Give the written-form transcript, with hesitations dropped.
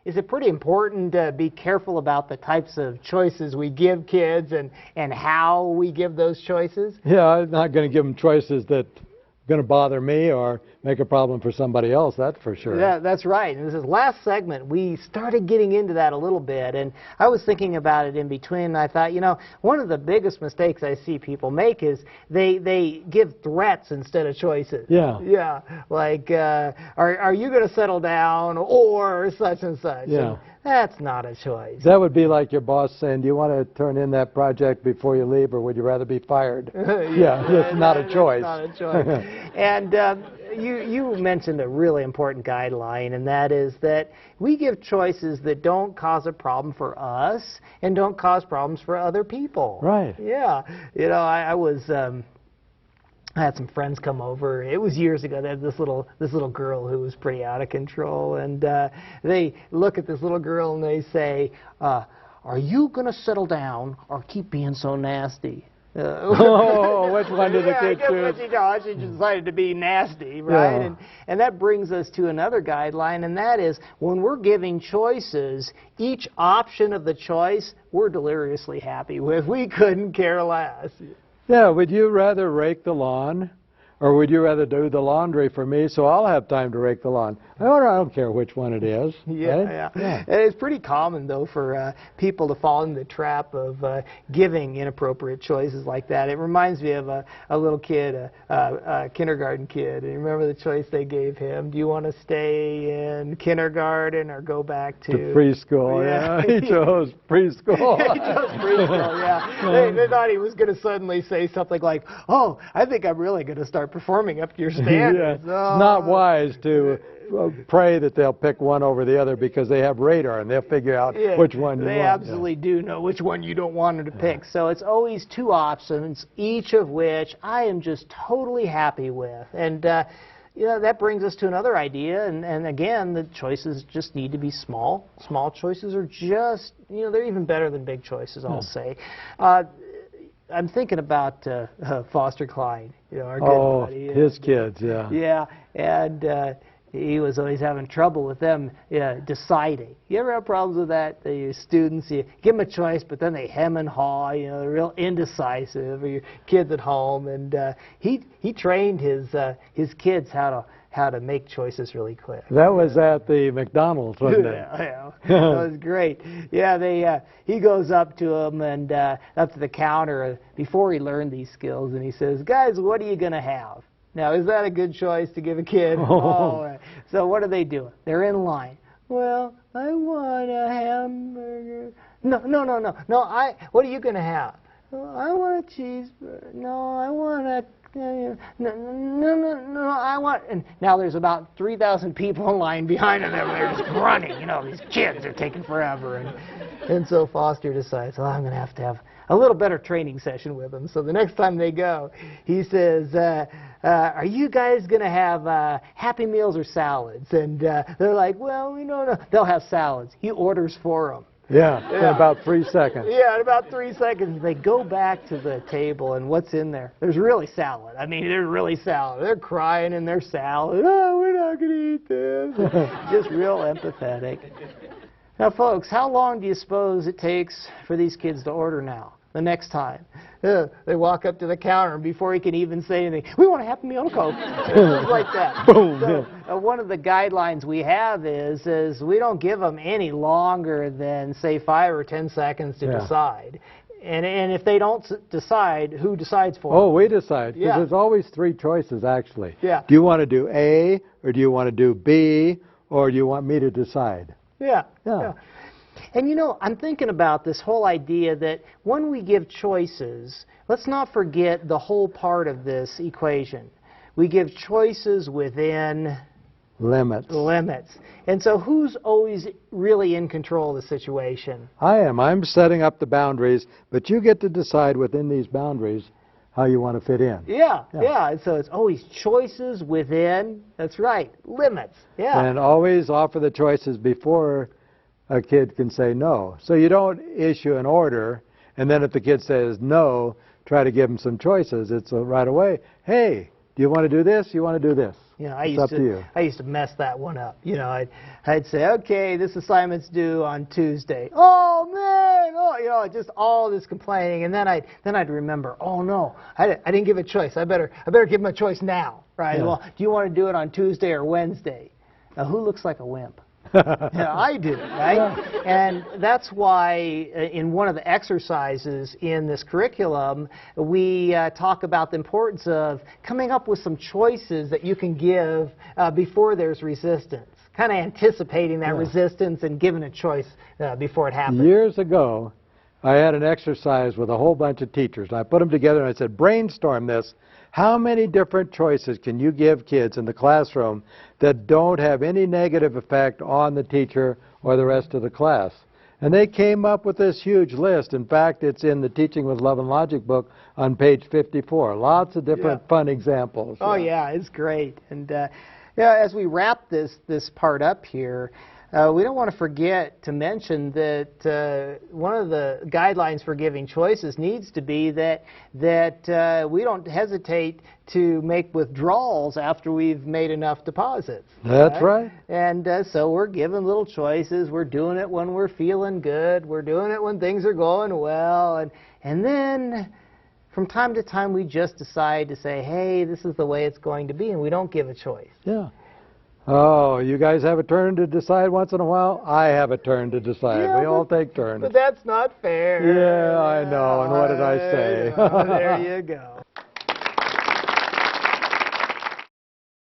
is it pretty important to be careful about the types of choices we give kids and how we give those choices? Yeah, I'm not going to give them choices that are going to bother me or make a problem for somebody else, that's for sure. Yeah, that's right. And this is last segment, we started getting into that a little bit, and I was thinking about it in between, and I thought, you know, one of the biggest mistakes I see people make is they give threats instead of choices. Yeah. Yeah, like, are you going to settle down, or such and such? Yeah. And that's not a choice. That would be like your boss saying, do you want to turn in that project before you leave, or would you rather be fired? Yeah, that's not a choice. That's not a choice. And you mentioned a really important guideline, and that is that we give choices that don't cause a problem for us and don't cause problems for other people. Right. Yeah. You know, I had some friends come over. It was years ago. They had this little girl who was pretty out of control, and they look at this little girl and they say, "Are you going to settle down or keep being so nasty?" Oh, which one did the kid choose? She decided to be nasty, right? Yeah. And that brings us to another guideline, and that is when we're giving choices, each option of the choice we're deliriously happy with. We couldn't care less. Yeah, would you rather rake the lawn, or would you rather do the laundry for me so I'll have time to rake the lawn? I don't care which one it is. Yeah, right? yeah. It's pretty common, though, for people to fall into the trap of giving inappropriate choices like that. It reminds me of a little kid, a kindergarten kid. And you remember the choice they gave him? Do you want to stay in kindergarten or go back to preschool? Yeah, he chose preschool. He chose preschool, yeah. They thought he was going to suddenly say something like, "Oh, I think I'm really going to start performing up to your standards." Yeah. It's not wise to pray that they'll pick one over the other, because they have radar and they'll figure out which one you want. They absolutely do know which one you don't want them to pick. So it's always two options, each of which I am just totally happy with. And you know, that brings us to another idea, and again, the choices just need to be small. Small choices are just, you know, they're even better than big choices, I'll say. I'm thinking about Foster Clyde, you know, our good buddy. His kids, yeah. Yeah, and he was always having trouble with them deciding. You ever have problems with that? Your students, you give them a choice, but then they hem and haw, you know, they're real indecisive, or your kids at home. And he trained his kids how to make choices really quick. That was at the McDonald's, wasn't it? Yeah, that was great. Yeah, he goes up to them and up to the counter before he learned these skills, and he says, "Guys, what are you going to have?" Now, is that a good choice to give a kid? Oh. So what are they doing? They're in line. "Well, I want a hamburger." No. What are you going to have? "Well, I want a cheeseburger." "No, I want a... No, I want..." And now there's about 3,000 people in line behind them. They're just running. You know, these kids are taking forever. And so Foster decides, "Oh, I'm going to have a little better training session with them." So the next time they go, he says, "Are you guys going to have Happy Meals or salads?" And they're like, "Well, we don't know." They'll have salads. He orders for them. Yeah, in about 3 seconds. Yeah, in about 3 seconds. They go back to the table, and what's in there? There's really salad. I mean, there's really salad. They're crying in their salad. "Oh, we're not going to eat this." Just real empathetic. Now, folks, how long do you suppose it takes for these kids to order now? The next time they walk up to the counter, and before he can even say anything, "We want a Happy Meal and Coke." Just like that. Boom. So, one of the guidelines we have is we don't give them any longer than, say, 5 or 10 seconds to decide. And if they don't decide, who decides for them? Oh, we decide. Yeah. There's always 3 choices, actually. Yeah. Do you want to do A, or do you want to do B, or do you want me to decide? Yeah. Yeah. And you know, I'm thinking about this whole idea that when we give choices, let's not forget the whole part of this equation. We give choices within limits. And so who's always really in control of the situation? I am. I'm setting up the boundaries, but you get to decide within these boundaries how you want to fit in. Yeah. And so it's always choices within, that's right, limits. Yeah. And always offer the choices before a kid can say no. So you don't issue an order, and then if the kid says no, try to give them some choices. It's right away, "Hey, do you want to do this? You want to do this?" You know, It's up to you. I used to mess that one up. You know, I'd say, okay, this assignment's due on Tuesday. Oh man, oh, you know, just all this complaining, and then I'd remember, oh no, I didn't give a choice. I better give them a choice now, right? Yeah. Well, do you want to do it on Tuesday or Wednesday? Now, who looks like a wimp? Yeah, I do, right? Yeah. And that's why in one of the exercises in this curriculum, we talk about the importance of coming up with some choices that you can give before there's resistance, kind of anticipating that resistance and giving a choice before it happens. Years ago, I had an exercise with a whole bunch of teachers, and I put them together and I said, brainstorm this. How many different choices can you give kids in the classroom that don't have any negative effect on the teacher or the rest of the class? And they came up with this huge list. In fact, it's in the Teaching with Love and Logic book on page 54. Lots of different fun examples. Oh, yeah, it's great. And yeah, as we wrap this part up here, we don't want to forget to mention that one of the guidelines for giving choices needs to be that we don't hesitate to make withdrawals after we've made enough deposits. That's right. And so we're giving little choices. We're doing it when we're feeling good. We're doing it when things are going well. And then from time to time we just decide to say, hey, this is the way it's going to be, and we don't give a choice. Yeah. Oh, you guys have a turn to decide once in a while? I have a turn to decide. Yeah, we all take turns. But that's not fair. Yeah, I know. And what did I say? There you go.